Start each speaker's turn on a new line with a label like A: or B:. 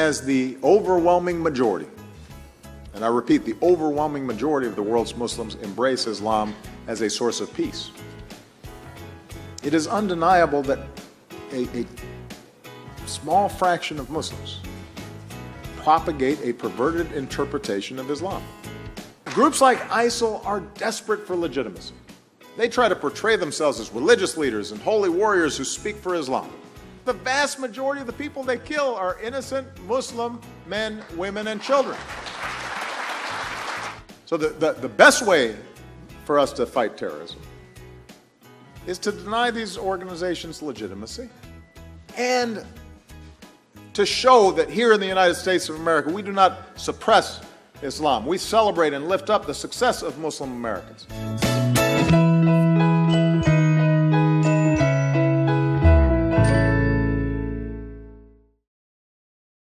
A: as the overwhelming majority, and I repeat, the overwhelming majority of the world's Muslims embrace Islam as a source of peace, it is undeniable that a small fraction of Muslims propagate a perverted interpretation of Islam. Groups like ISIL are desperate for legitimacy. They try to portray themselves as religious leaders and holy warriors who speak for Islam. The vast majority of the people they kill are innocent Muslim men, women, and children. So the best way for us to fight terrorism is to deny these organizations legitimacy and to show that here in the United States of America, we do not suppress Islam. We celebrate and lift up the success of Muslim Americans.